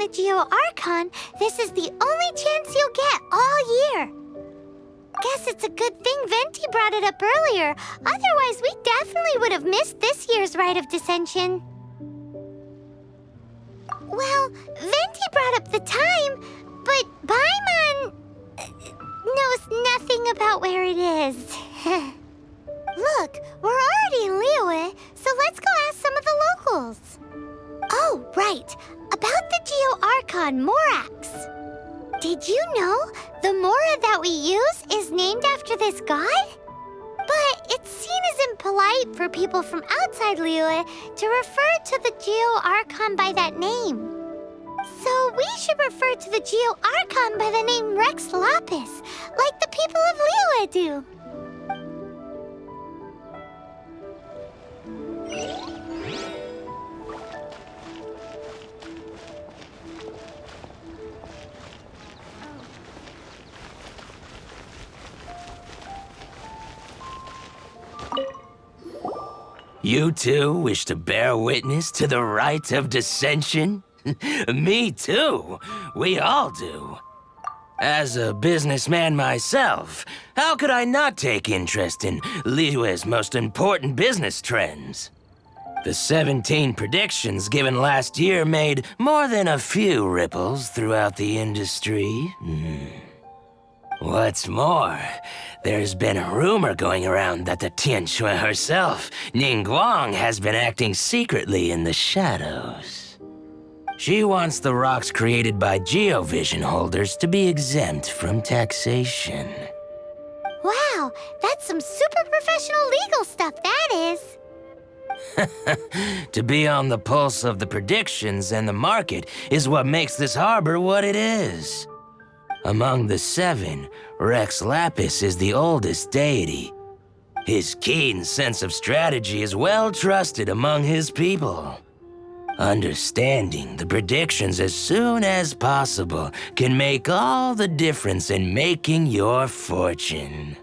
the Geo-Archon, this is the only chance you'll get all year. Guess it's a good thing Venti brought it up earlier. Otherwise, we definitely would have missed this year's Rite of Descension. Well, Venti brought up the time, but Paimon knows nothing about where it is. Look, we're already in Liyue, so let's go ask some of the locals. Oh, right. About the Geo-Archon Morax. Did you know the Mora that we use is named after this god? But it's seen as impolite for people from outside Liyue to refer to the Geo-Archon by that name. So we should refer to the Geo-Archon by the name Rex Lapis, like the people of Liyue do. You two wish to bear witness to the Rite of Descension? Me too. We all do. As a businessman myself, how could I not take interest in Liyue's most important business trends? The 17 predictions given last year made more than a few ripples throughout the industry. What's more, there's been a rumor going around that the Tianshui herself, Ningguang, has been acting secretly in the shadows. She wants the rocks created by Geovision holders to be exempt from taxation. Wow, that's some super professional legal stuff, that is. To be on the pulse of the predictions and the market is what makes this harbor what it is. Among the 7, Rex Lapis is the oldest deity. His keen sense of strategy is well trusted among his people. Understanding the predictions as soon as possible can make all the difference in making your fortune.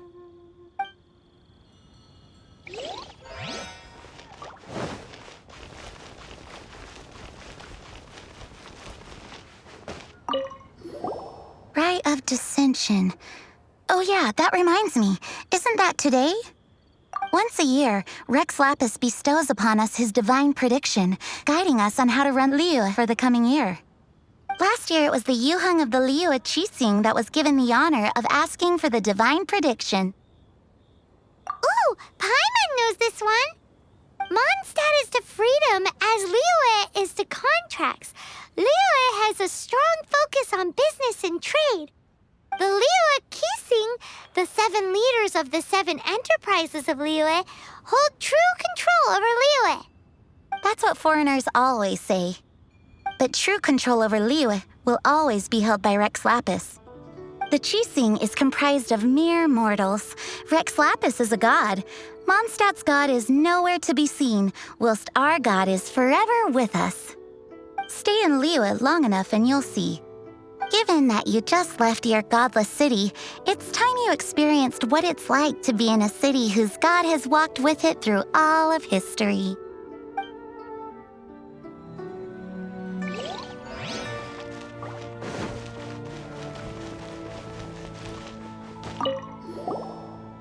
Rite of Descension. Oh yeah, that reminds me. Isn't that today? Once a year, Rex Lapis bestows upon us his divine prediction, guiding us on how to run Liyue for the coming year. Last year, it was the Yuheng of the Liyue Qixing that was given the honor of asking for the divine prediction. Ooh, Paimon knows this one. Mondstadt is to freedom as Liyue is to contracts. Liyue has a strong focus on business and trade. The Liyue Qixing, the 7 leaders of the 7 enterprises of Liyue, hold true control over Liyue. That's what foreigners always say. But true control over Liyue will always be held by Rex Lapis. The Qixing is comprised of mere mortals. Rex Lapis is a god. Mondstadt's god is nowhere to be seen, whilst our god is forever with us. Stay in Liyue long enough and you'll see. Given that you just left your godless city, it's time you experienced what it's like to be in a city whose god has walked with it through all of history.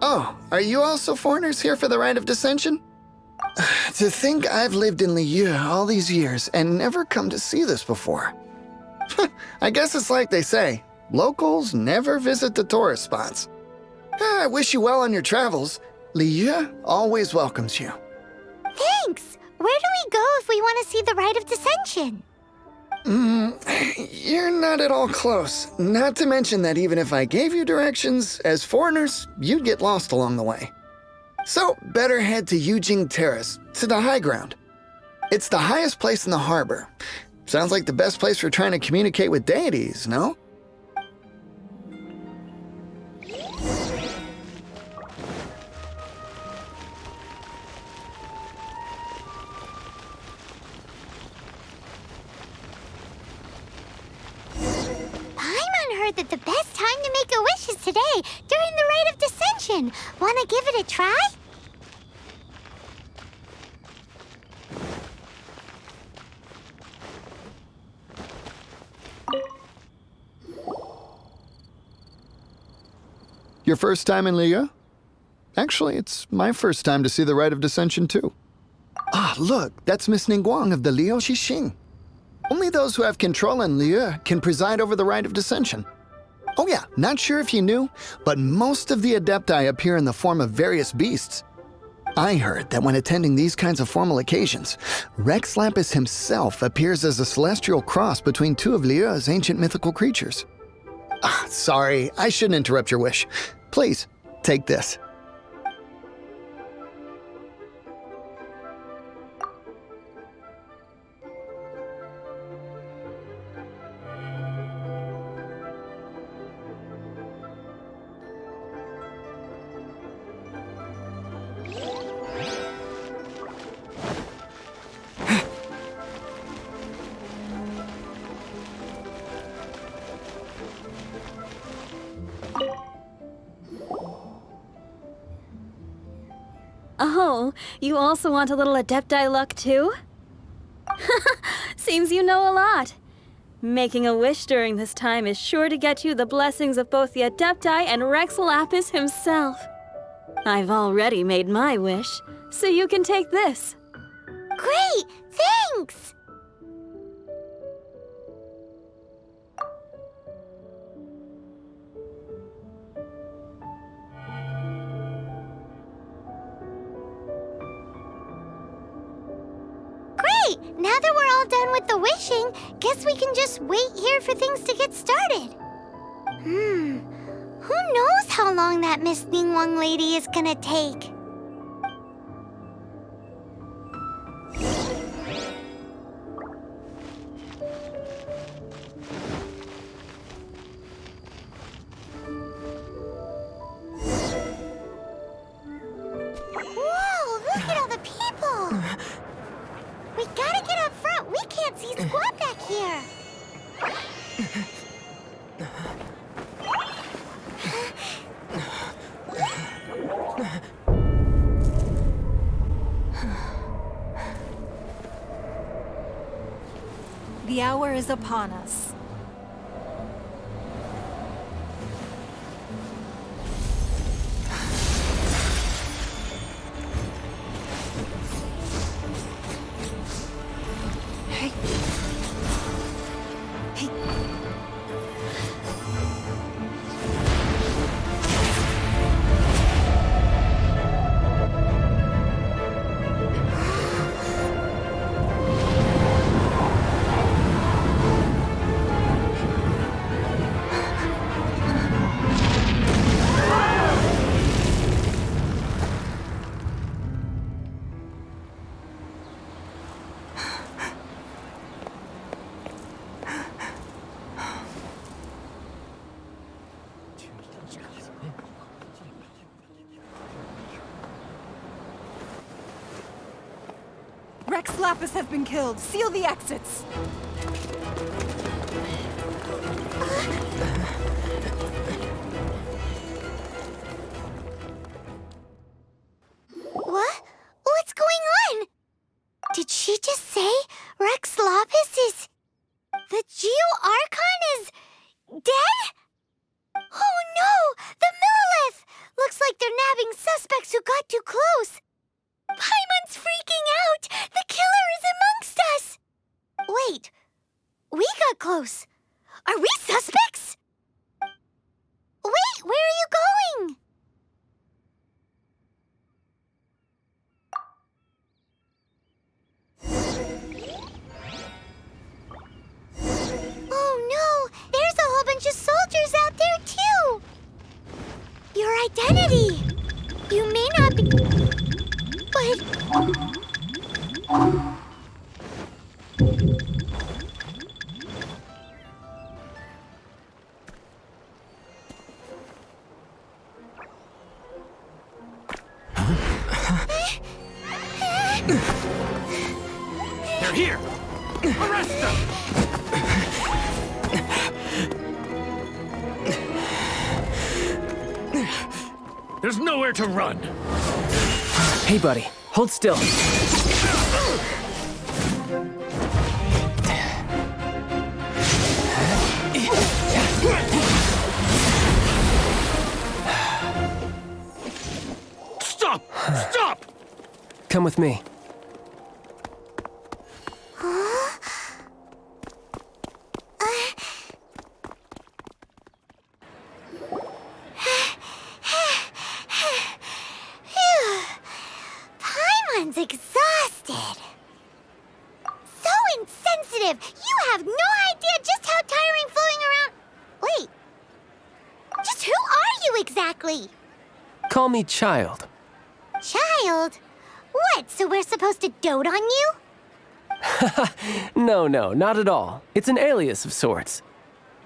Oh, are you also foreigners here for the Rite of Descension? To think I've lived in Liyue all these years and never come to see this before. I guess it's like they say, locals never visit the tourist spots. I wish you well on your travels. Liyue always welcomes you. Thanks! Where do we go if we want to see the Rite of Descension? You're not at all close. Not to mention that even if I gave you directions, as foreigners, you'd get lost along the way. So, better head to Yujing Terrace, to the high ground. It's the highest place in the harbor. Sounds like the best place for trying to communicate with deities, no? Paimon heard that the best time to make a wish is today, during the Rite of Descension. Wanna give it a try? Your first time in Liyue? Actually, it's my first time to see the Rite of Descension, too. Ah, look, that's Miss Ningguang of the Liu Xixing. Only those who have control in Liyue can preside over the Rite of Descension. Oh yeah, not sure if you knew, but most of the Adepti appear in the form of various beasts. I heard that when attending these kinds of formal occasions, Rex Lapis himself appears as a celestial cross between two of Liyue's ancient mythical creatures. Ah, sorry, I shouldn't interrupt your wish. Please, take this. Oh, you also want a little Adepti luck too? Seems you know a lot. Making a wish during this time is sure to get you the blessings of both the Adepti and Rex Lapis himself. I've already made my wish, so you can take this. Great! Thanks! Great! Now that we're all done with the wishing, guess we can just wait here for things to get started. Who knows how long that Miss Ningguang lady is gonna take? Whoa, look at all the people! We gotta get up front. We can't see squat back here. The hour is upon us. Rex Lapis has been killed. Seal the exits. What? What's going on? Did she just say Rex Lapis is... The Geo-Archon is... dead? Oh no! The Monolith! Looks like they're nabbing suspects who got too close. Paimon's freaking out! The killer is amongst us! Wait, we got close. Are we suspects? Wait, where are you going? Oh no, there's a whole bunch of soldiers out there too! Your identity! You may not be... But... They're here! Arrest them! There's nowhere to run! Hey, buddy. Hold still. Stop! Come with me. Paimon's exhausted. So insensitive. You have no idea just how tiring floating around. Wait. Just who are you exactly? Call me Child. Child? What, so we're supposed to dote on you? No, not at all. It's an alias of sorts.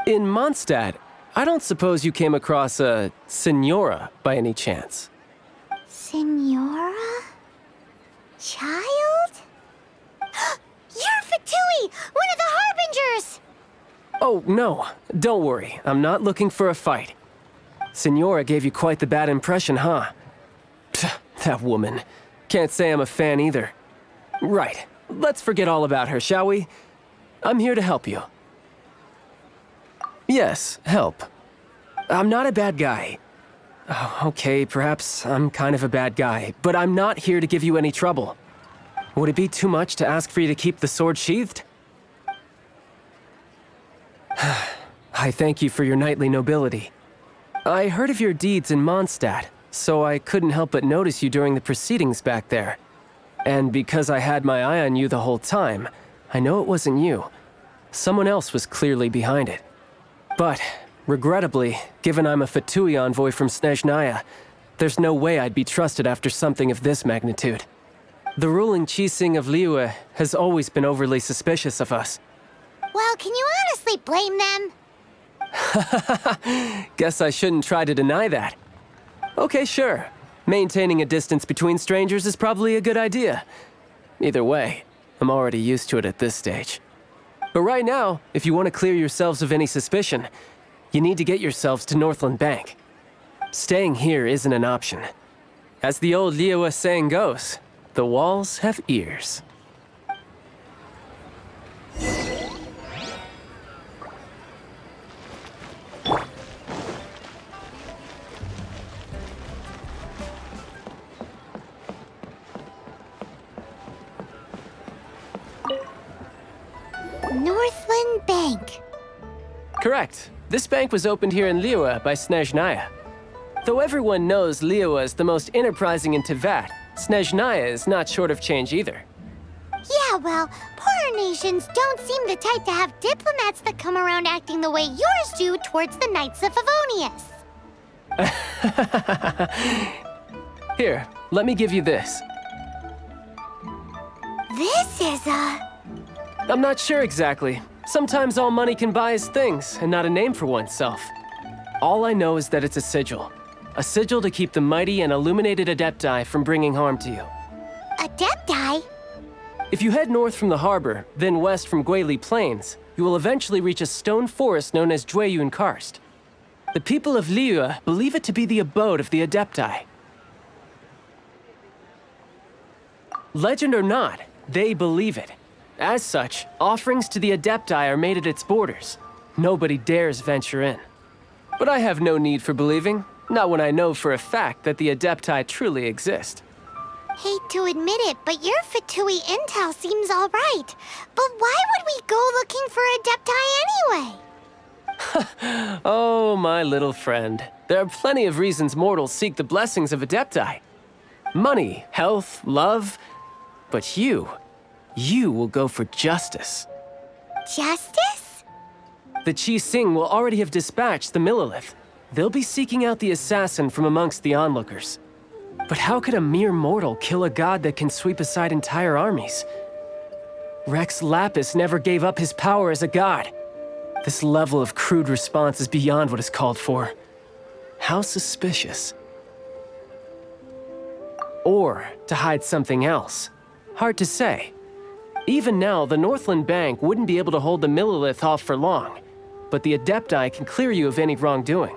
In Mondstadt, I don't suppose you came across a Senora by any chance. Senora? Child? You're Fatui, one of the Harbingers! Oh, no. Don't worry. I'm not looking for a fight. Senora gave you quite the bad impression, huh? Pfft, that woman. Can't say I'm a fan either. Right. Let's forget all about her, shall we? I'm here to help you. Yes, help. I'm not a bad guy. Oh, okay, perhaps I'm kind of a bad guy, but I'm not here to give you any trouble. Would it be too much to ask for you to keep the sword sheathed? I thank you for your knightly nobility. I heard of your deeds in Mondstadt, so I couldn't help but notice you during the proceedings back there. And because I had my eye on you the whole time, I know it wasn't you. Someone else was clearly behind it. But, regrettably, given I'm a Fatui envoy from Snezhnaya, there's no way I'd be trusted after something of this magnitude. The ruling Qixing of Liyue has always been overly suspicious of us. Well, can you honestly blame them? Guess I shouldn't try to deny that. Okay, sure. Maintaining a distance between strangers is probably a good idea. Either way, I'm already used to it at this stage. But right now, if you want to clear yourselves of any suspicion, you need to get yourselves to Northland Bank. Staying here isn't an option. As the old Liyue saying goes, the walls have ears. Northland Bank. Correct. This bank was opened here in Liyue by Snezhnaya. Though everyone knows Liyue is the most enterprising in Teyvat, Snezhnaya is not short of change either. Yeah, well, poorer nations don't seem the type to have diplomats that come around acting the way yours do towards the Knights of Favonius. Here, let me give you this. This is a... I'm not sure exactly. Sometimes all money can buy is things, and not a name for oneself. All I know is that it's a sigil. A sigil to keep the mighty and illuminated Adepti from bringing harm to you. Adepti? If you head north from the harbor, then west from Guili Plains, you will eventually reach a stone forest known as Jueyun Karst. The people of Liyue believe it to be the abode of the Adepti. Legend or not, they believe it. As such, offerings to the Adepti are made at its borders. Nobody dares venture in. But I have no need for believing, not when I know for a fact that the Adepti truly exist. Hate to admit it, but your Fatui intel seems all right. But why would we go looking for Adepti anyway? Oh, my little friend. There are plenty of reasons mortals seek the blessings of Adepti. Money, health, love. But you will go for justice. Justice? The Qixing will already have dispatched the Monolith. They'll be seeking out the assassin from amongst the onlookers. But how could a mere mortal kill a god that can sweep aside entire armies? Rex Lapis never gave up his power as a god. This level of crude response is beyond what is called for. How suspicious. Or to hide something else. Hard to say. Even now, the Northland Bank wouldn't be able to hold the Monolith off for long, but the Adepti can clear you of any wrongdoing.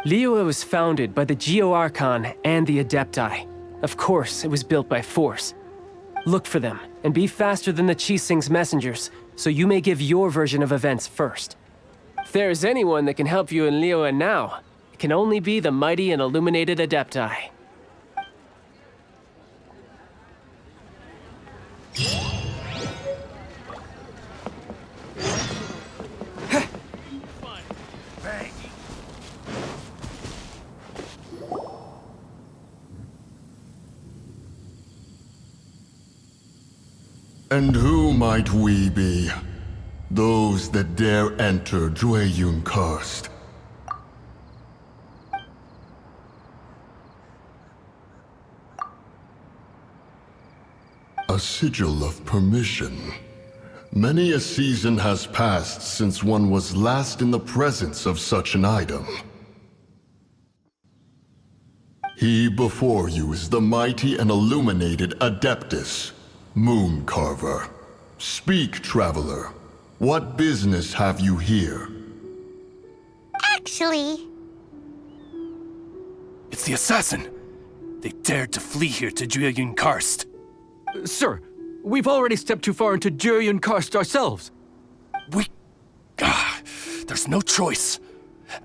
Liyue was founded by the Geo-Archon and the Adepti. Of course, it was built by force. Look for them, and be faster than the Qixing's messengers, so you may give your version of events first. If there is anyone that can help you in Liyue now, it can only be the mighty and illuminated Adepti. And who might we be? Those that dare enter Jueyun Karst. A sigil of permission. Many a season has passed since one was last in the presence of such an item. He before you is the mighty and illuminated Adeptus, Moon Carver. Speak, traveler. What business have you here? Actually, It's the assassin! They dared to flee here to Jueyun Karst. Sir, we've already stepped too far into Jueyun Karst ourselves. There's no choice.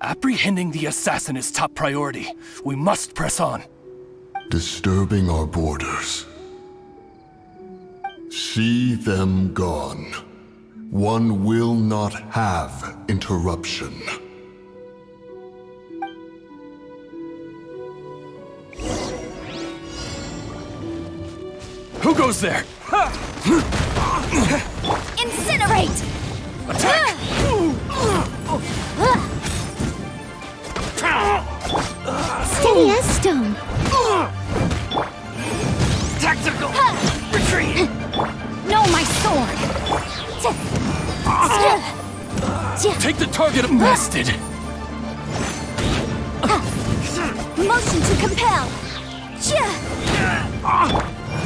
Apprehending the assassin is top priority. We must press on. Disturbing our borders. See them gone. One will not have interruption. Who goes there? incinerate! Attack! Steady as stone. Tactical! Retreat! No, my sword! Take the target arrested! Motion to compel!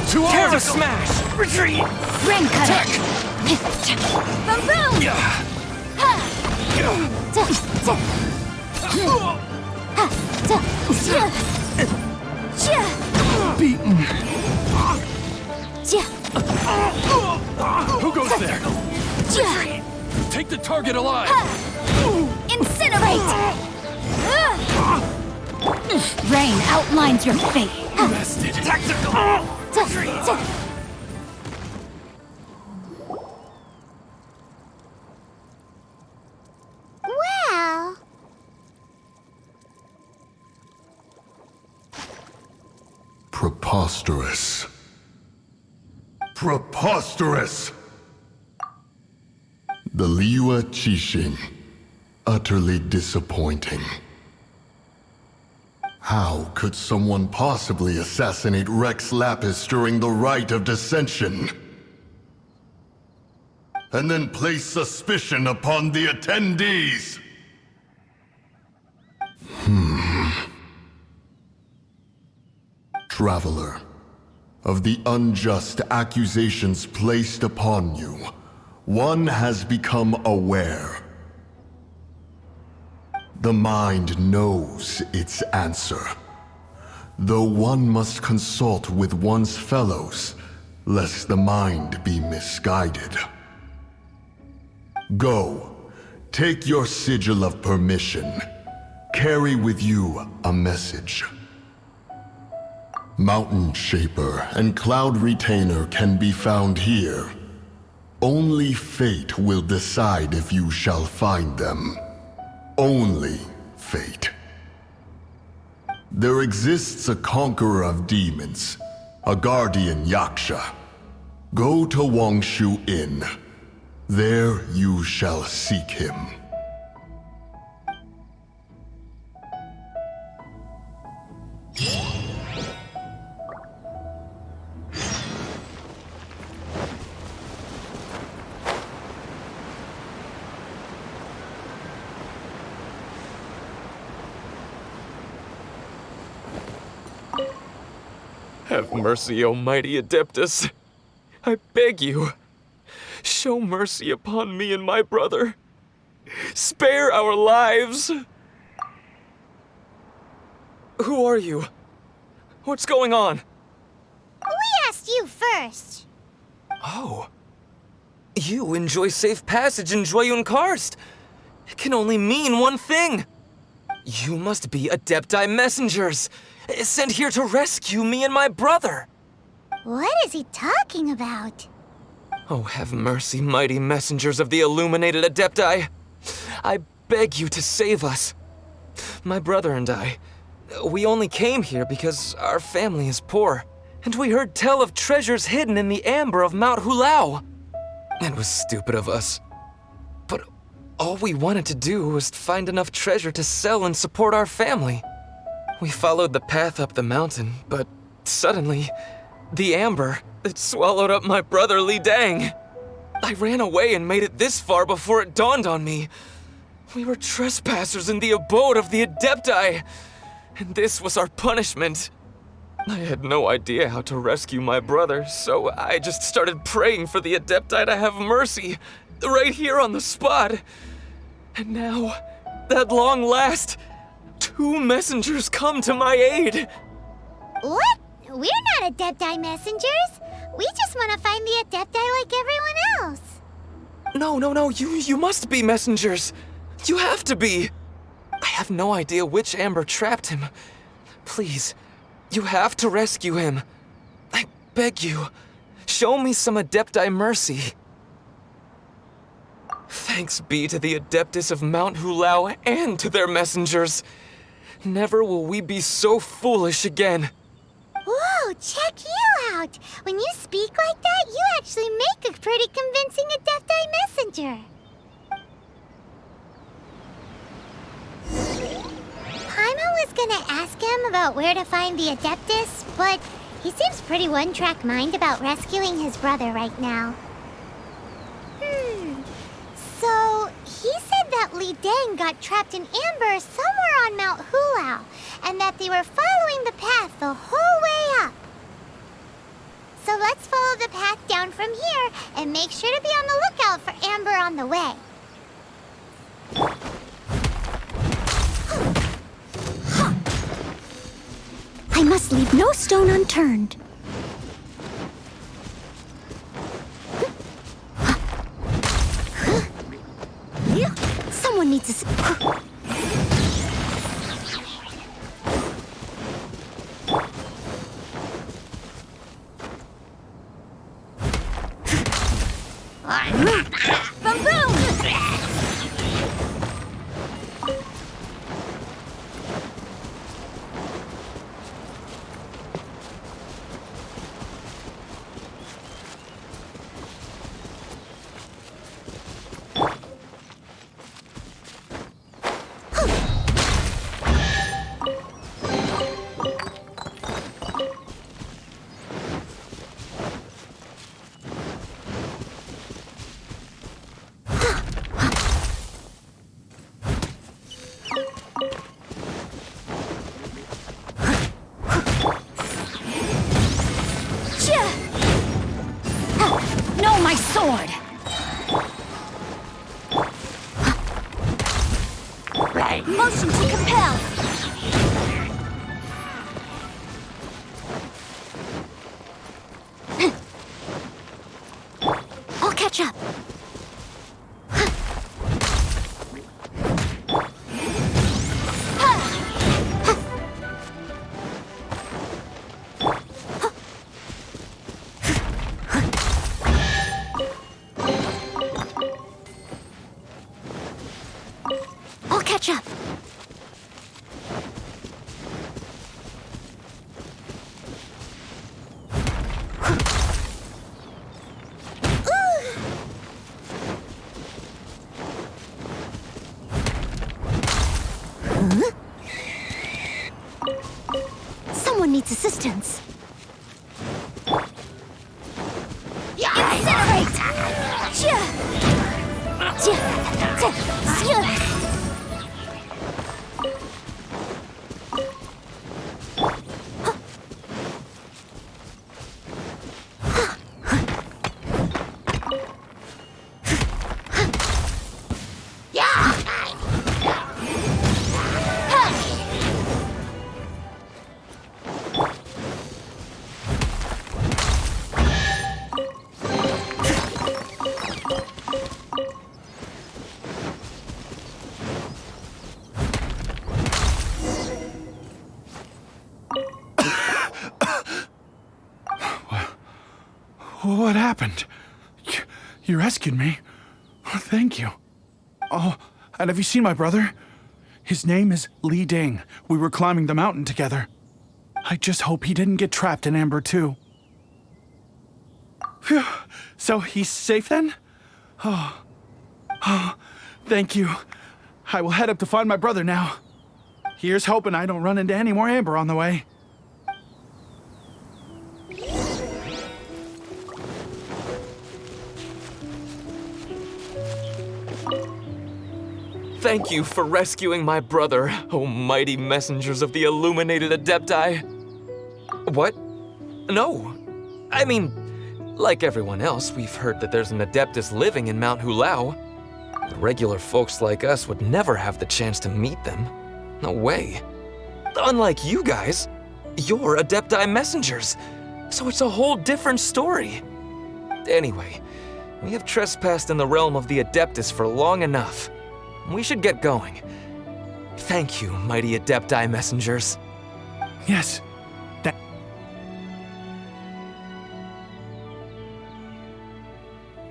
To Counter article! smash! Retreat! Rain cutter! Attack! Boom boom! Beaten! Who goes there? Take the target alive! Incinerate! Rain outlines your fate. Arrested! Tactical! Well, Preposterous. Preposterous! The Liyue Qixing. Utterly disappointing. How could someone possibly assassinate Rex Lapis during the Rite of Descension? And then place suspicion upon the attendees? Traveler, of the unjust accusations placed upon you, one has become aware. The mind knows its answer, though one must consult with one's fellows, lest the mind be misguided. Go, take your sigil of permission. Carry with you a message. Mountain Shaper and Cloud Retainer can be found here. Only fate will decide if you shall find them. Only fate. There exists a conqueror of demons, a guardian Yaksha. Go to Wangshu Inn. There you shall seek him. Have mercy, O mighty Adeptus. I beg you, show mercy upon me and my brother. Spare our lives. Who are you? What's going on? we asked you first. Oh. You enjoy safe passage in Jueyun Karst. It can only mean one thing. You must be Adepti messengers, sent here to rescue me and my brother. What is he talking about? Oh, have mercy, mighty messengers of the illuminated Adepti. I beg you to save us. My brother and I, we only came here because our family is poor, and we heard tell of treasures hidden in the amber of Mount Hulao. It was stupid of us. But all we wanted to do was find enough treasure to sell and support our family. We followed the path up the mountain, but suddenly, the amber, it swallowed up my brother Li Dang. I ran away and made it this far before it dawned on me. We were trespassers in the abode of the Adepti, and this was our punishment. I had no idea how to rescue my brother, so I just started praying for the Adepti to have mercy, right here on the spot. And now, at long last, 2 messengers come to my aid. What? We're not Adepti messengers. We just want to find the Adepti like everyone else. No, you must be messengers. You have to be. I have no idea which amber trapped him. Please, you have to rescue him. I beg you, show me some Adepti mercy. Thanks be to the Adeptus of Mount Hulao and to their messengers. Never will we be so foolish again. Whoa, check you out! When you speak like that, you actually make a pretty convincing Adepti messenger. Paimon was gonna ask him about where to find the Adeptus, but he seems pretty one-track mind about rescuing his brother right now. So, he said that Li Dang got trapped in amber somewhere on Mount Hulao, and that they were following the path the whole way up. So let's follow the path down from here and make sure to be on the lookout for amber on the way. I must leave no stone unturned. Someone needs to... Boom, boom! No, my sword! Motion to compel! I'll catch up. I'll catch up. Someone needs assistance. Incinerate! What happened? You rescued me. Oh, thank you. Oh, and have you seen my brother? His name is Li Ding. We were climbing the mountain together. I just hope he didn't get trapped in Amber too. Phew. So he's safe then? Oh, thank you. I will head up to find my brother now. Here's hoping I don't run into any more Amber on the way. Thank you for rescuing my brother, O mighty messengers of the illuminated Adepti. What? No. I mean, like everyone else, we've heard that there's an Adeptus living in Mount Hulao. Regular folks like us would never have the chance to meet them. No way. Unlike you guys, you're Adepti messengers, so it's a whole different story. Anyway, we have trespassed in the realm of the Adeptus for long enough. We should get going. Thank you, mighty Adepti messengers. Yes.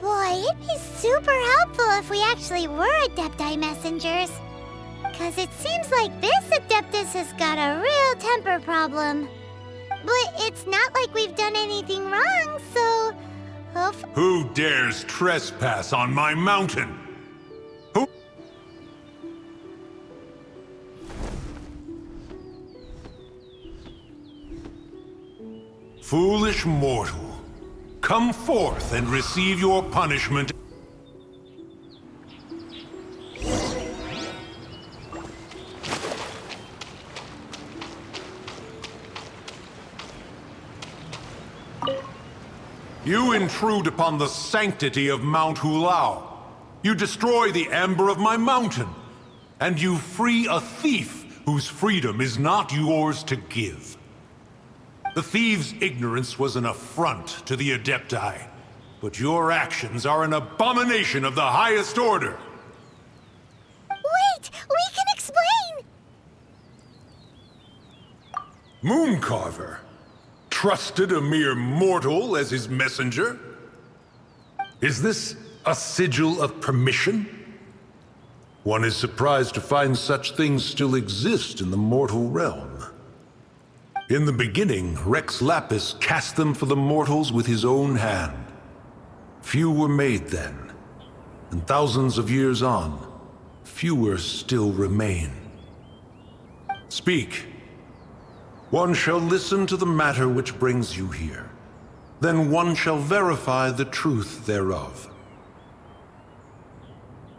Boy, it'd be super helpful if we actually were Adepti messengers. Cause it seems like this Adeptus has got a real temper problem. But it's not like we've done anything wrong, so... Who dares trespass on my mountain? Who? Foolish mortal, come forth and receive your punishment. You intrude upon the sanctity of Mount Hulao. You destroy the amber of my mountain. And you free a thief whose freedom is not yours to give. The thief's ignorance was an affront to the Adepti, but your actions are an abomination of the highest order. Wait! We can explain! Mooncarver trusted a mere mortal as his messenger? Is this a sigil of permission? One is surprised to find such things still exist in the mortal realm. In the beginning, Rex Lapis cast them for the mortals with his own hand. Few were made then, and thousands of years on, fewer still remain. Speak. One shall listen to the matter which brings you here. Then one shall verify the truth thereof.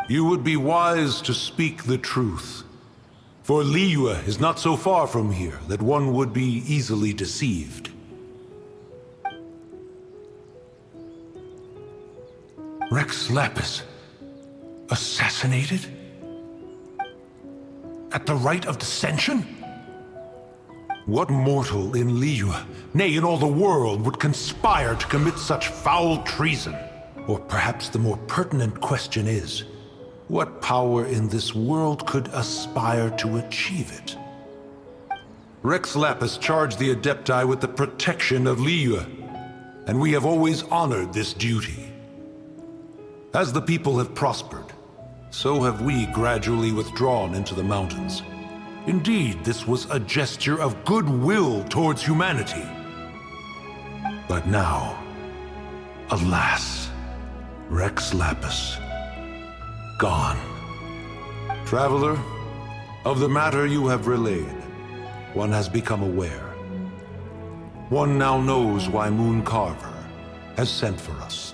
You would be wise to speak the truth. For Liyue is not so far from here that one would be easily deceived. Rex Lapis, assassinated? At the Rite of Descension? What mortal in Liyue, nay, in all the world, would conspire to commit such foul treason? Or perhaps the more pertinent question is, what power in this world could aspire to achieve it? Rex Lapis charged the Adepti with the protection of Liyue, and we have always honored this duty. As the people have prospered, so have we gradually withdrawn into the mountains. Indeed, this was a gesture of goodwill towards humanity. But now, alas, Rex Lapis, gone. Traveler, of the matter you have relayed, one has become aware. One now knows why Mooncarver has sent for us.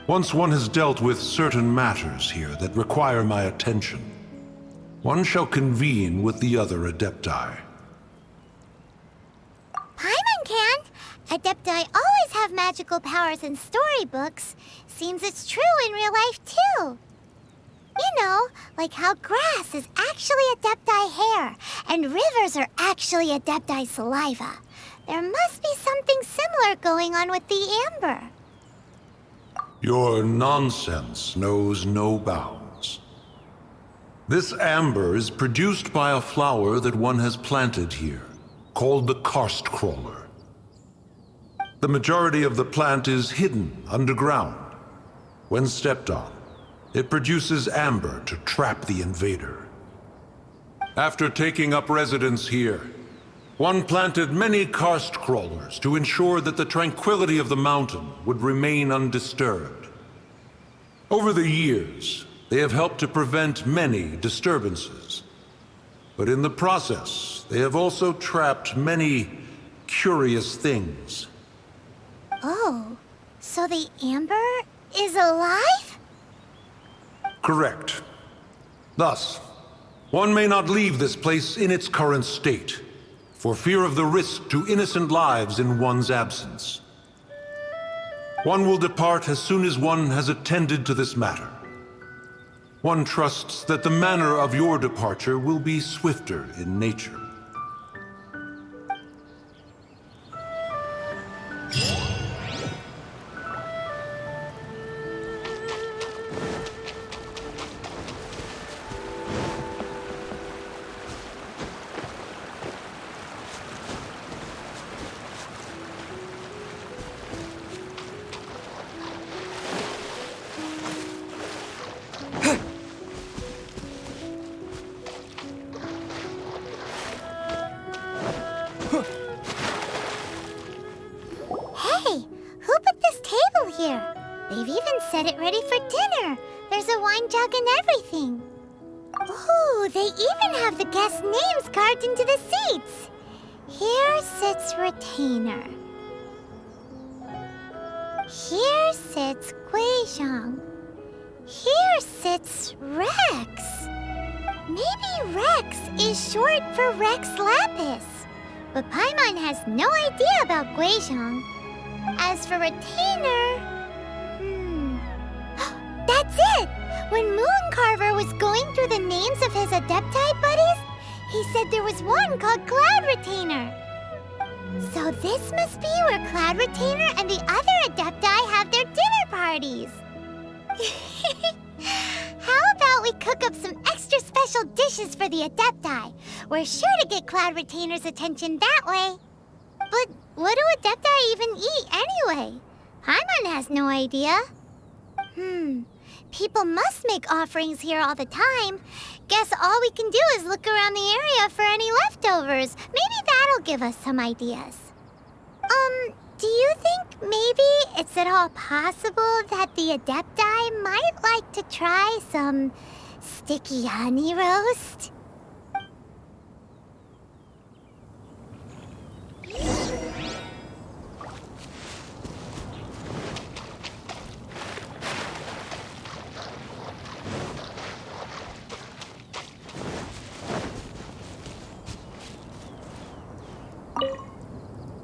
Once one has dealt with certain matters here that require my attention, one shall convene with the other Adepti. Paimon can! Adepti always have magical powers in storybooks. Seems it's true in real life, too. You know, like how grass is actually Adepti hair, and rivers are actually Adepti saliva. There must be something similar going on with the amber. Your nonsense knows no bounds. This amber is produced by a flower that one has planted here, called the karst crawler. The majority of the plant is hidden underground, when stepped on, it produces amber to trap the invader. After taking up residence here, one planted many karst crawlers to ensure that the tranquility of the mountain would remain undisturbed. Over the years, they have helped to prevent many disturbances. But in the process, they have also trapped many curious things. Oh, so the amber is alive? Correct. Thus, one may not leave this place in its current state, for fear of the risk to innocent lives in one's absence. One will depart as soon as one has attended to this matter. One trusts that the manner of your departure will be swifter in nature. They've even set it ready for dinner. There's a wine jug and everything. Ooh, they even have the guests' names carved into the seats. Here sits Retainer. Here sits Guizhong. Here sits Rex. Maybe Rex is short for Rex Lapis. But Paimon has no idea about Guizhong. As for Retainer... That's it! When Mooncarver was going through the names of his Adepti buddies, he said there was one called Cloud Retainer. So this must be where Cloud Retainer and the other Adepti have their dinner parties. How about we cook up some extra special dishes for the Adepti? We're sure to get Cloud Retainer's attention that way. But what do Adepti even eat anyway? Paimon has no idea. People must make offerings here all the time. Guess all we can do is look around the area for any leftovers. Maybe that'll give us some ideas. Do you think maybe it's at all possible that the Adepti might like to try some sticky honey roast?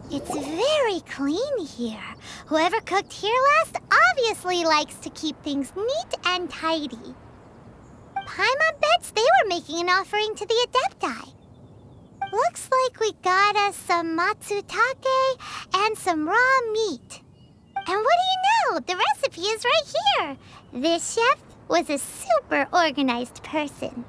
It's very clean here. Whoever cooked here last obviously likes to keep things neat and tidy. Paimon bets they were making an offering to the Adepti. Looks like we got us some matsutake and some raw meat. And what do you know? The recipe is right here. This chef was a super organized person.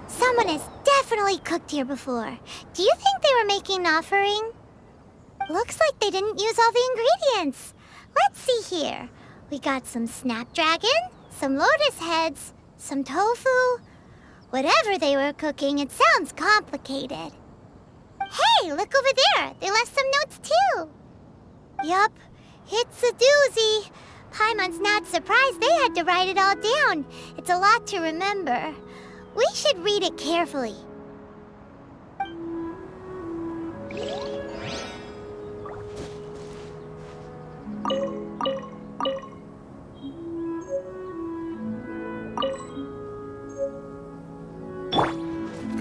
Someone has definitely cooked here before. Do you think they were making an offering? Looks like they didn't use all the ingredients. Let's see here. We got some snapdragon, some lotus heads, some tofu. Whatever they were cooking, it sounds complicated. Hey, look over there. They left some notes too. Yup, it's a doozy. Paimon's not surprised they had to write it all down. It's a lot to remember. We should read it carefully.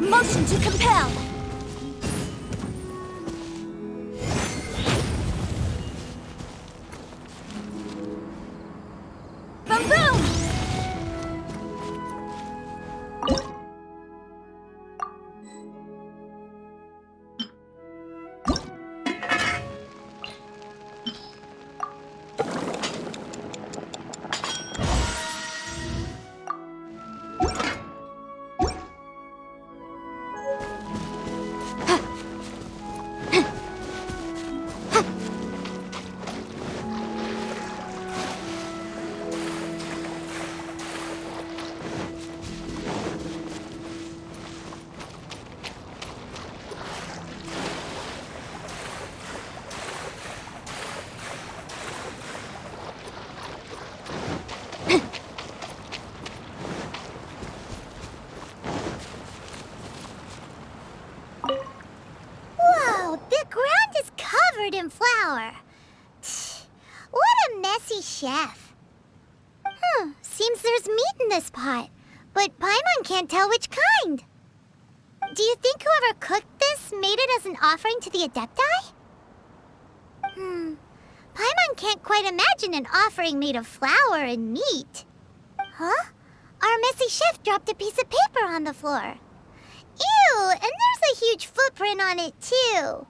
Motion to compel! Boom boom! Whoa, the ground is covered in flour. What a messy chef. Seems there's meat in this pot, but Paimon can't tell which kind. Do you think whoever cooked this made it as an offering to the Adepti? Paimon can't quite imagine an offering made of flour and meat. Huh? Our messy chef dropped a piece of paper on the floor. Ew, and there's a huge footprint on it, too.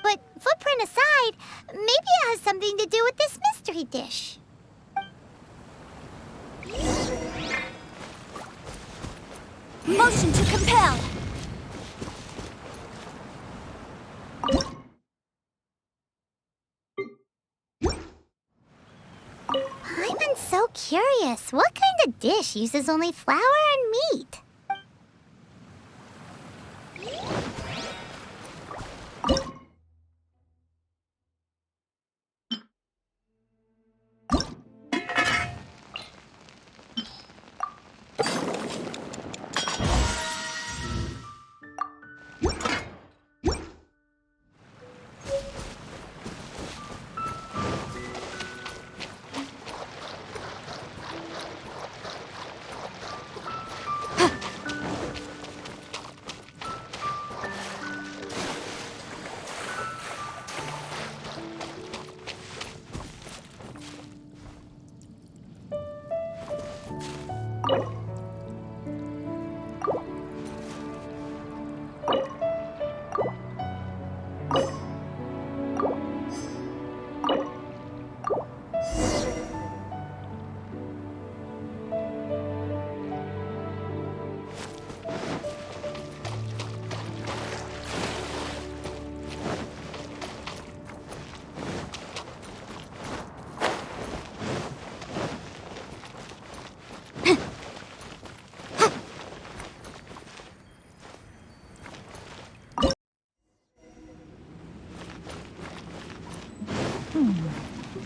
But footprint aside, maybe it has something to do with this mystery dish. Motion to compel! I'm so curious. What kind of dish uses only flour and meat?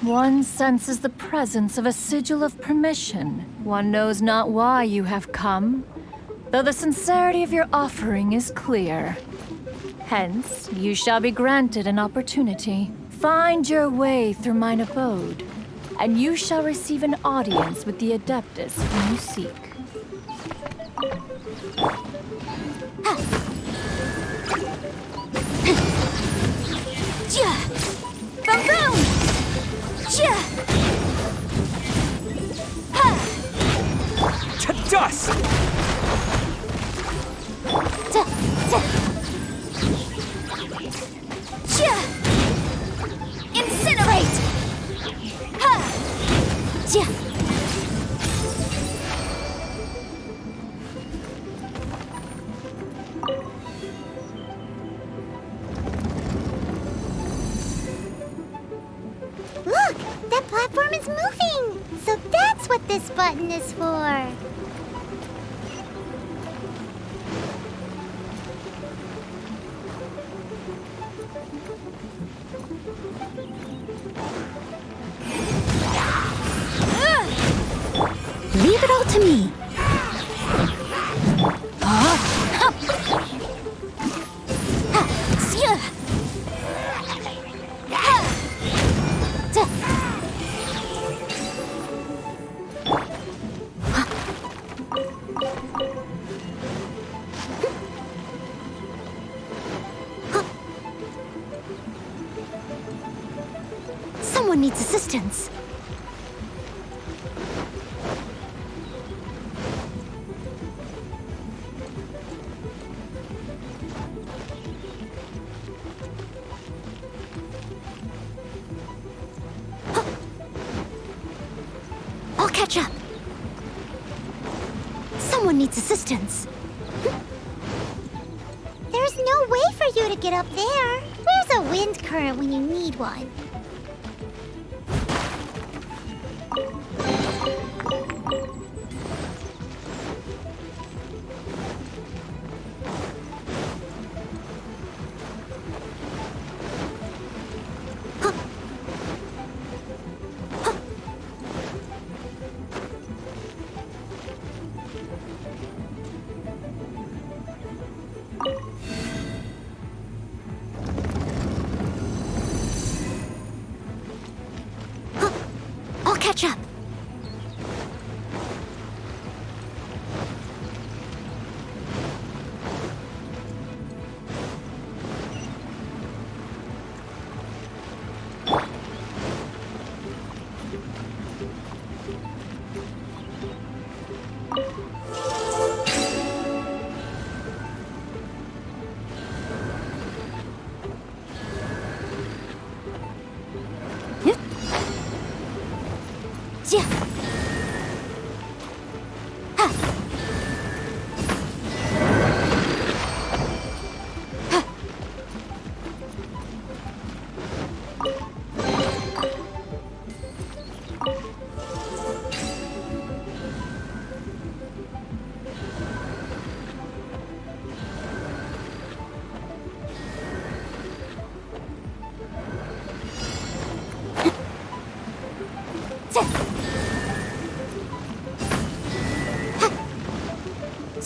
One senses the presence of a sigil of permission. One knows not why you have come, though the sincerity of your offering is clear. Hence, you shall be granted an opportunity. Find your way through mine abode, and you shall receive an audience with the Adeptus whom you seek. Boom boom! To dust! Incinerate! Look! That platform is moving! So that's what this button is for! Leave it all to me. Someone needs assistance. I'll catch up. Someone needs assistance. There's no way for you to get up there. Where's a wind current when you need one? I'll catch up.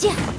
Yeah.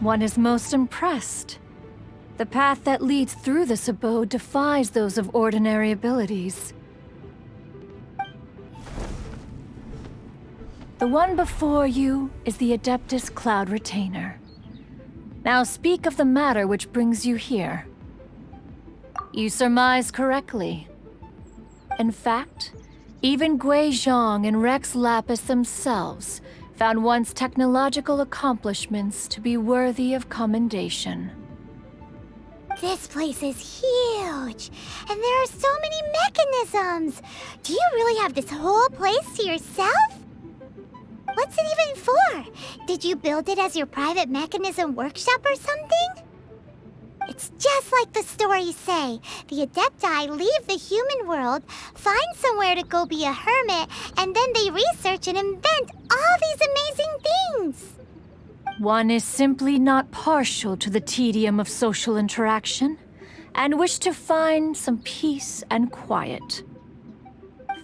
One is most impressed. The path that leads through this abode defies those of ordinary abilities. The one before you is the Adeptus Cloud Retainer. Now speak of the matter which brings you here. You surmise correctly. In fact, even Gui Zhang and Rex Lapis themselves found one's technological accomplishments to be worthy of commendation. This place is huge, and there are so many mechanisms. Do you really have this whole place to yourself? What's it even for? Did you build it as your private mechanism workshop or something? It's just like the stories say. The Adepti leave the human world, find somewhere to go be a hermit, and then they research and invent all these amazing things. One is simply not partial to the tedium of social interaction, and wished to find some peace and quiet.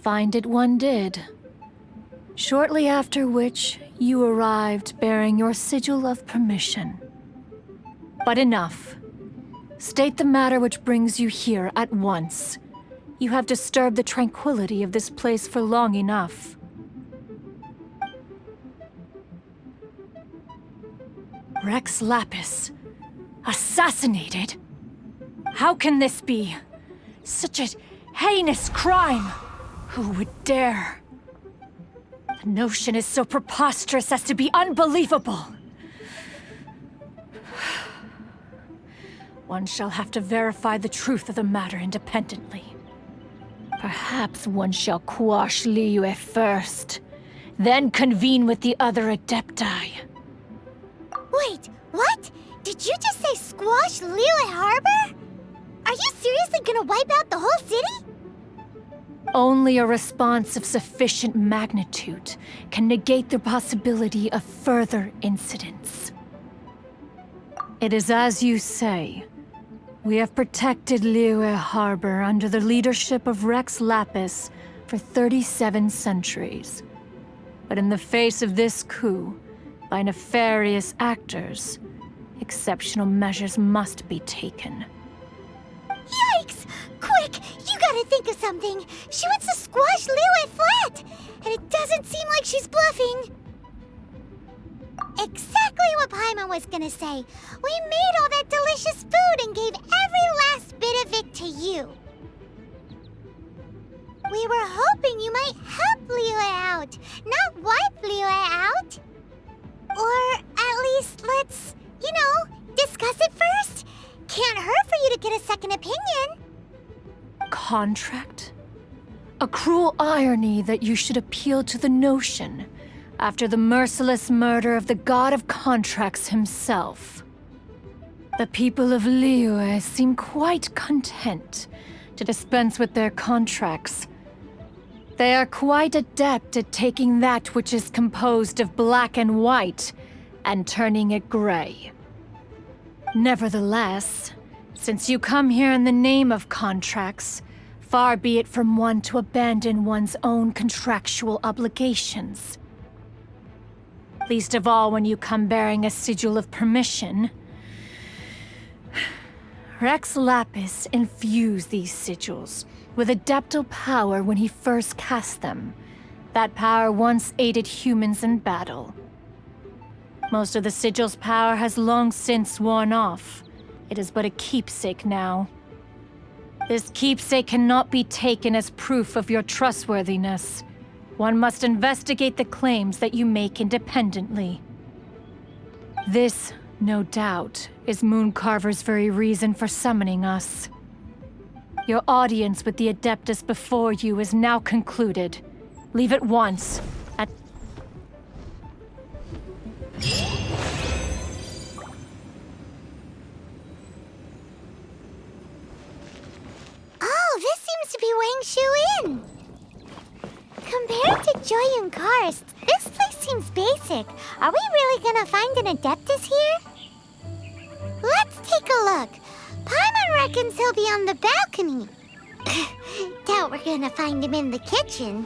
Find it one did. Shortly after which, you arrived bearing your sigil of permission. But enough. State the matter which brings you here at once. You have disturbed the tranquility of this place for long enough. Rex Lapis, assassinated? How can this be? Such a heinous crime! Who would dare? The notion is so preposterous as to be unbelievable. One shall have to verify the truth of the matter independently. Perhaps one shall quash Liyue first, then convene with the other Adepti. Wait, what? Did you just say squash Liyue Harbor? Are you seriously gonna wipe out the whole city? Only a response of sufficient magnitude can negate the possibility of further incidents. It is as you say. We have protected Liyue Harbor under the leadership of Rex Lapis for 37 centuries. But in the face of this coup, by nefarious actors, exceptional measures must be taken. Yikes! Quick, you gotta think of something. She wants to squash Liyue flat, and it doesn't seem like she's bluffing. Exactly what Paimon was gonna say. We made all that delicious food and gave every last bit of it to you. We were hoping you might help Liyue out, not wipe Liyue out. Or at least let's, discuss it first. Can't hurt for you to get a second opinion. Contract? A cruel irony that you should appeal to the notion after the merciless murder of the god of contracts himself. The people of Liyue seem quite content to dispense with their contracts. They are quite adept at taking that which is composed of black and white and turning it gray. Nevertheless, since you come here in the name of contracts, far be it from one to abandon one's own contractual obligations. Least of all when you come bearing a sigil of permission. Rex Lapis infused these sigils with adeptal power when he first cast them. That power once aided humans in battle. Most of the sigil's power has long since worn off. It is but a keepsake now. This keepsake cannot be taken as proof of your trustworthiness. One must investigate the claims that you make independently. This, no doubt, is Mooncarver's very reason for summoning us. Your audience with the Adeptus before you is now concluded. Leave at once. Oh, this seems to be Wangshu Inn. Compared to Joyun Karst, this place seems basic. Are we really gonna find an Adeptus here? Let's take a look. Paimon reckons he'll be on the balcony. Doubt we're gonna find him in the kitchen.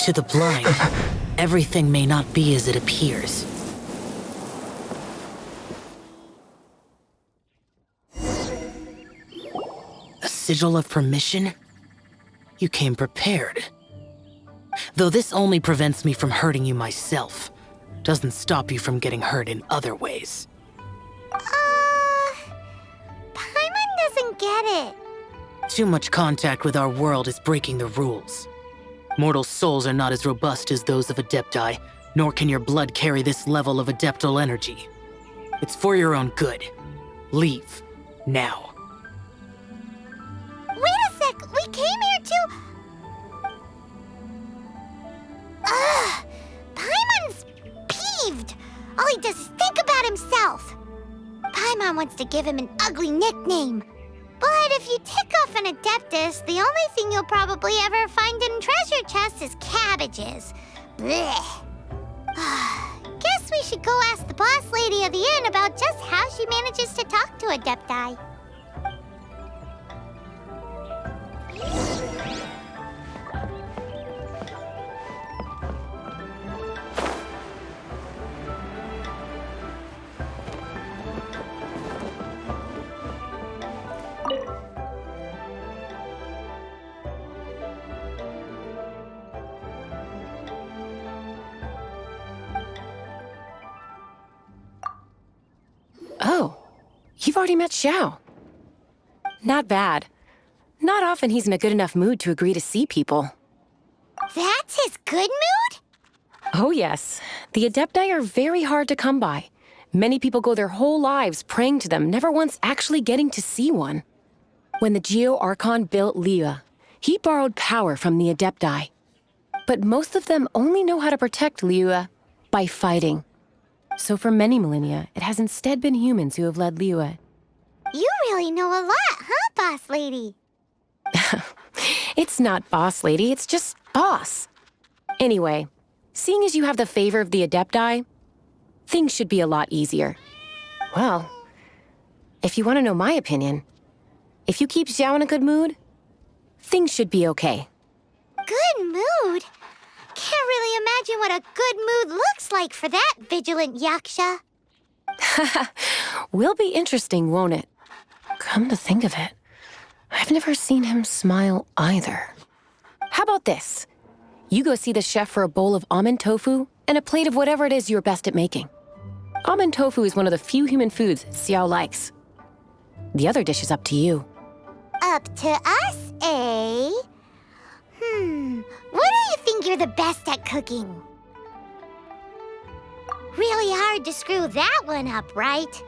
To the blind, everything may not be as it appears. A sigil of permission? You came prepared. Though this only prevents me from hurting you myself, doesn't stop you from getting hurt in other ways. Paimon doesn't get it. Too much contact with our world is breaking the rules. Mortal souls are not as robust as those of Adepti, nor can your blood carry this level of adeptal energy. It's for your own good. Leave. Now. Wait a sec! We came here to... Paimon's peeved! All he does is think about himself. Paimon wants to give him an ugly nickname. But if you tick off an Adeptus, the only thing you'll probably ever find in treasure chests is cabbages. Blech. Guess we should go ask the boss lady of the inn about just how she manages to talk to Adepti. Oh, you've already met Xiao. Not bad. Not often he's in a good enough mood to agree to see people. That's his good mood? Oh yes. The Adepti are very hard to come by. Many people go their whole lives praying to them, never once actually getting to see one. When the Geo Archon built Liyue, he borrowed power from the Adepti. But most of them only know how to protect Liyue by fighting. So for many millennia, it has instead been humans who have led Liyue. You really know a lot, huh, boss lady? It's not boss lady, it's just boss. Anyway, seeing as you have the favor of the Adepti, things should be a lot easier. Well, if you want to know my opinion, if you keep Xiao in a good mood, things should be okay. Good mood? Can't really imagine what a good mood looks like for that vigilant yaksha. Will be interesting, won't it? Come to think of it, I've never seen him smile either. How about this? You go see the chef for a bowl of almond tofu and a plate of whatever it is you're best at making. Almond tofu is one of the few human foods Xiao likes. The other dish is up to you. Up to us, eh? What do you think you're the best at cooking? Really hard to screw that one up, right?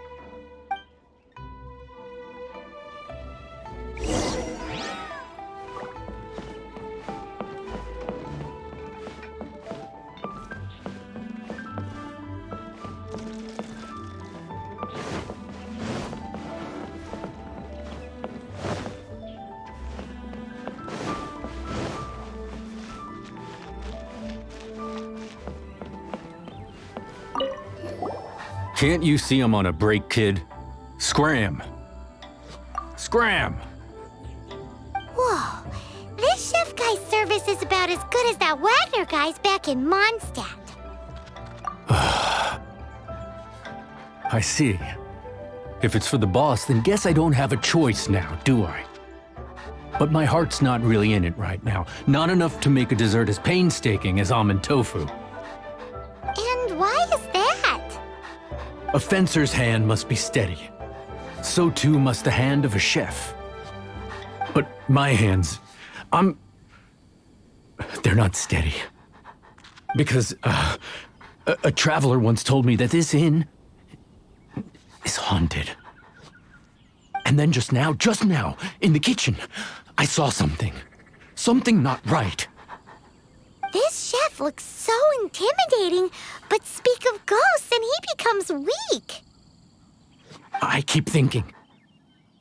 Can't you see I'm on a break, kid? Scram! Scram! Whoa, this chef guy's service is about as good as that Wagner guy's back in Mondstadt. I see. If it's for the boss, then guess I don't have a choice now, do I? But my heart's not really in it right now. Not enough to make a dessert as painstaking as almond tofu. And why is that? A fencer's hand must be steady. So too must the hand of a chef. But my hands, they're not steady. Because a traveler once told me that this inn is haunted. And then just now, in the kitchen, I saw something. Something not right. This chef looks so intimidating, but speak of ghosts and he becomes weak. I keep thinking,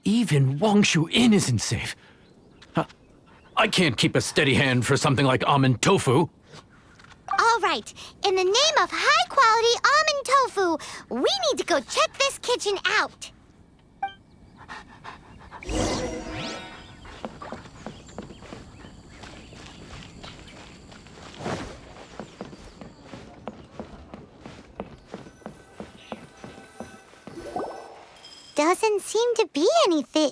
even Wangshu Inn isn't safe. I can't keep a steady hand for something like almond tofu. All right, in the name of high-quality almond tofu, we need to go check this kitchen out. doesn't seem to be anything.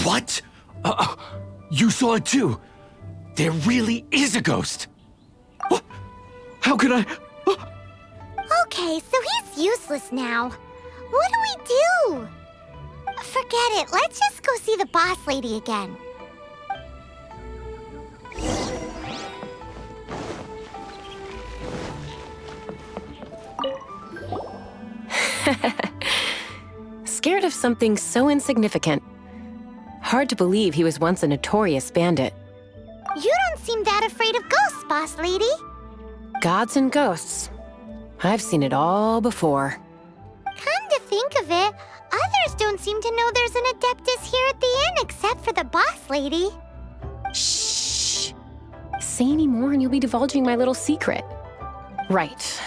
What? You saw it too? There really is a ghost! What? How could I... Okay, so he's useless now. What do we do? Forget it. Let's just go see the boss lady again. Scared of something so insignificant. Hard to believe he was once a notorious bandit. You don't seem that afraid of ghosts, boss lady. Gods and ghosts. I've seen it all before. Come to think of it, others don't seem to know there's an Adeptus here at the inn except for the boss lady. Shh. Say any more and you'll be divulging my little secret. Right.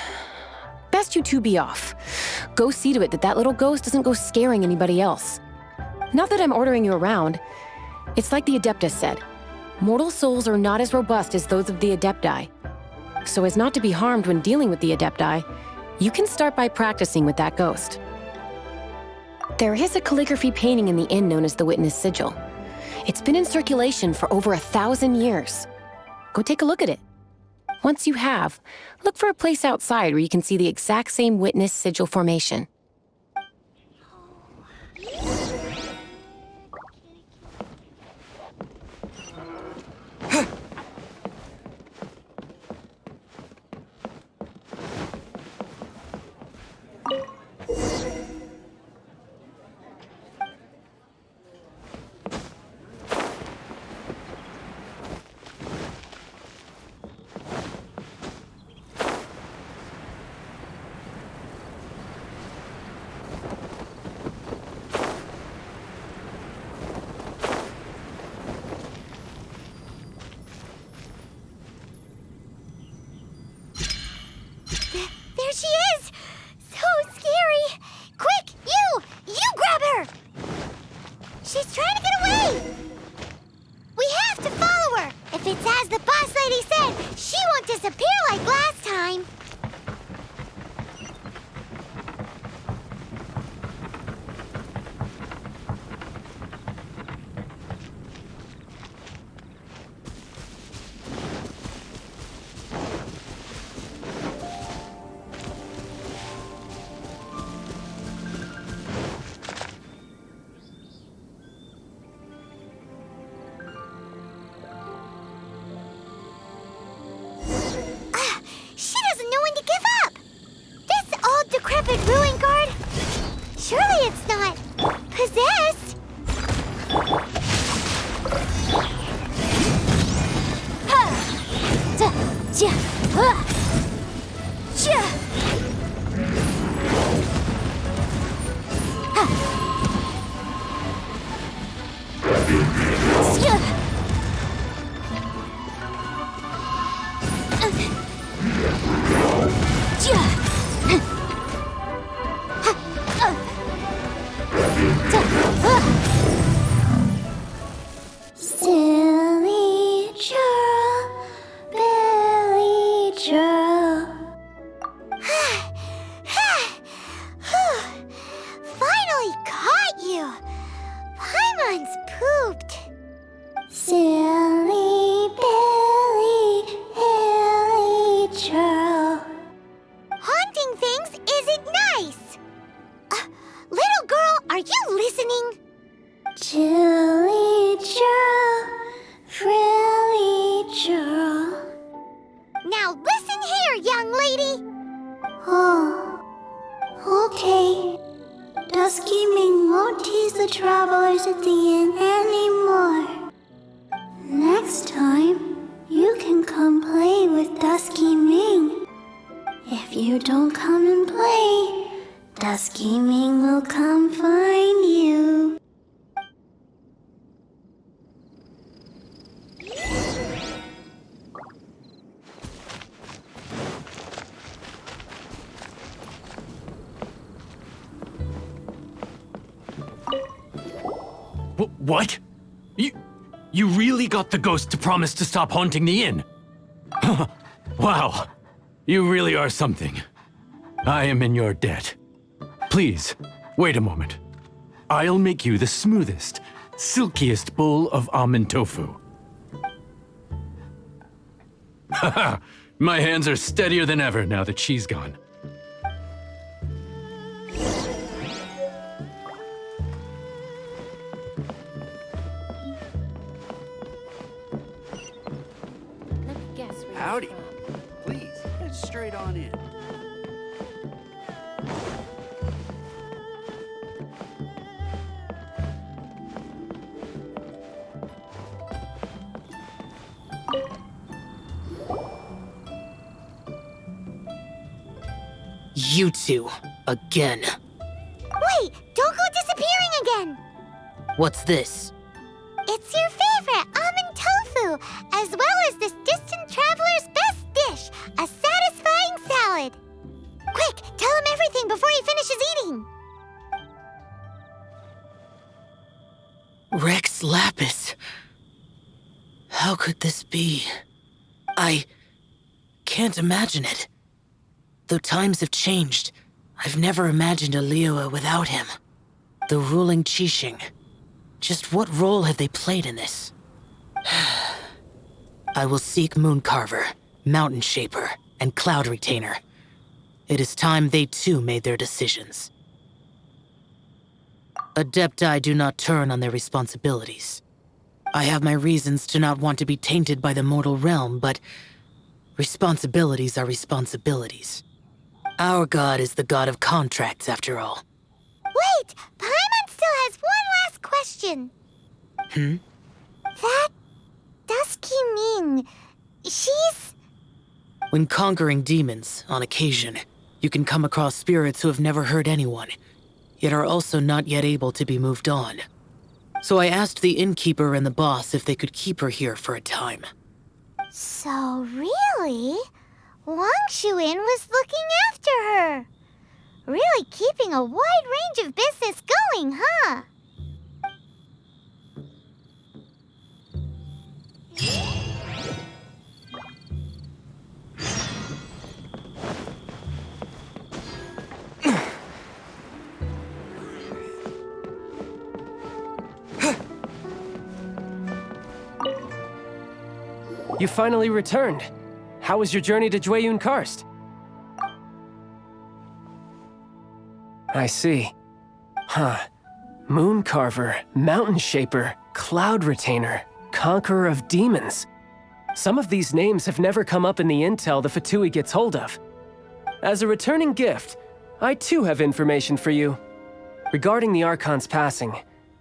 Best you two be off. Go see to it that little ghost doesn't go scaring anybody else. Not that I'm ordering you around. It's like the Adeptus said. Mortal souls are not as robust as those of the Adepti. So as not to be harmed when dealing with the Adepti, you can start by practicing with that ghost. There is a calligraphy painting in the inn known as the Witness Sigil. It's been in circulation for over 1,000 years. Go take a look at it. Once you have, look for a place outside where you can see the exact same Witness Sigil formation. There she is! So scary! Quick, you grab her! She's trying to get away! We have to follow her! If it's as the boss lady said, she won't disappear like last time! She doesn't know when to give up! This old decrepit ruin guard? Surely it's not possessed? Silly churl, Billy churl. Finally caught you. Paimon's pooped. Silly Billy, Hilly churl. Haunting things isn't nice. Little girl, are you listening? Chilly churl, frilly churl. Now listen here, young lady. Oh, okay. Dusky Ming won't tease the travelers at the inn anymore. Next time, you can come play with Dusky Ming. If you don't come and play, Dusky Ming will come find you. What? You really got the ghost to promise to stop haunting the inn? Wow. You really are something. I am in your debt. Please, wait a moment. I'll make you the smoothest, silkiest bowl of almond tofu. Haha, my hands are steadier than ever now that she's gone. Howdy. Please, get straight on in. You two, again. Wait, don't go disappearing again! What's this? It's your favorite, almond tofu, as well as this distant traveler's best dish, a satisfying salad. Quick, tell him everything before he finishes eating. Rex Lapis. How could this be? I can't imagine it. Though times have changed, I've never imagined a Liyue without him. The ruling Qixing. Just what role have they played in this? I will seek Mooncarver, Mountain Shaper, and Cloud Retainer. It is time they too made their decisions. Adepti do not turn on their responsibilities. I have my reasons to not want to be tainted by the mortal realm, but responsibilities are responsibilities. Our god is the god of contracts, after all. Wait, Paimon still has one last question. That Dusky Ming, she's... When conquering demons, on occasion, you can come across spirits who have never hurt anyone, yet are also not yet able to be moved on. So I asked the innkeeper and the boss if they could keep her here for a time. So really, Wangshu Inn was looking after her. Really keeping a wide range of business going, huh? You finally returned. How was your journey to Jueyun Karst? I see. Huh. Mooncarver, Mountain Shaper, Cloud Retainer, Conqueror of Demons. Some of these names have never come up in the intel the Fatui gets hold of. As a returning gift, I too have information for you. Regarding the Archon's passing,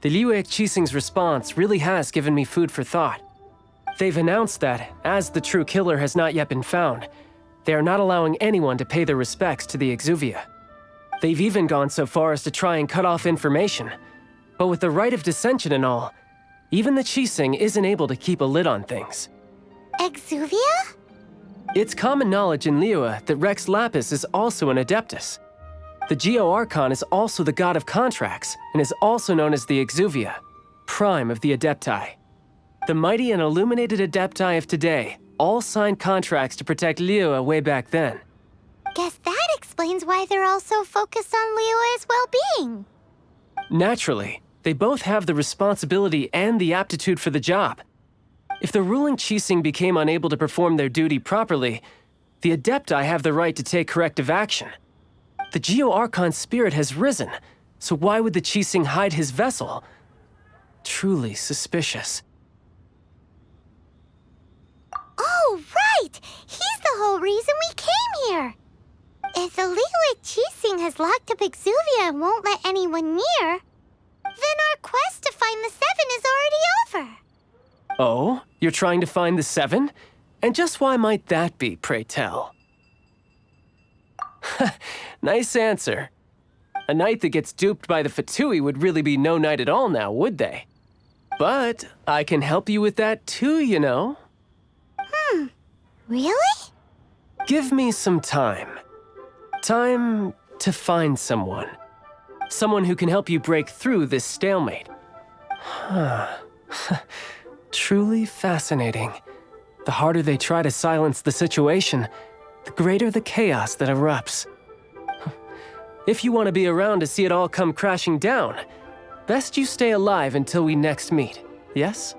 the Liyue Qixing's response really has given me food for thought. They've announced that, as the true killer has not yet been found, they are not allowing anyone to pay their respects to the Exuvia. They've even gone so far as to try and cut off information. But with the Rite of Descension and all, even the Qixing isn't able to keep a lid on things. Exuvia? It's common knowledge in Liyue that Rex Lapis is also an Adeptus. The Geo-Archon is also the god of contracts, and is also known as the Exuvia, prime of the Adepti. The mighty and illuminated Adepti of today all signed contracts to protect Liyue way back then. Guess that explains why they're all so focused on Liyue's well-being. Naturally, they both have the responsibility and the aptitude for the job. If the ruling Qixing became unable to perform their duty properly, the Adepti have the right to take corrective action. The Geo-Archon's spirit has risen, so why would the Qixing hide his vessel? Truly suspicious. Oh, right! He's the whole reason we came here! If the Liyue Qixing has locked up Exuvia and won't let anyone near, then our quest to find the Seven is already over. Oh? You're trying to find the Seven? And just why might that be, pray tell? Nice answer. A knight that gets duped by the Fatui would really be no knight at all now, would they? But I can help you with that too, you know. Really? Give me some time. Time to find someone. Someone who can help you break through this stalemate. Truly fascinating. The harder they try to silence the situation, the greater the chaos that erupts. If you want to be around to see it all come crashing down, best you stay alive until we next meet, yes?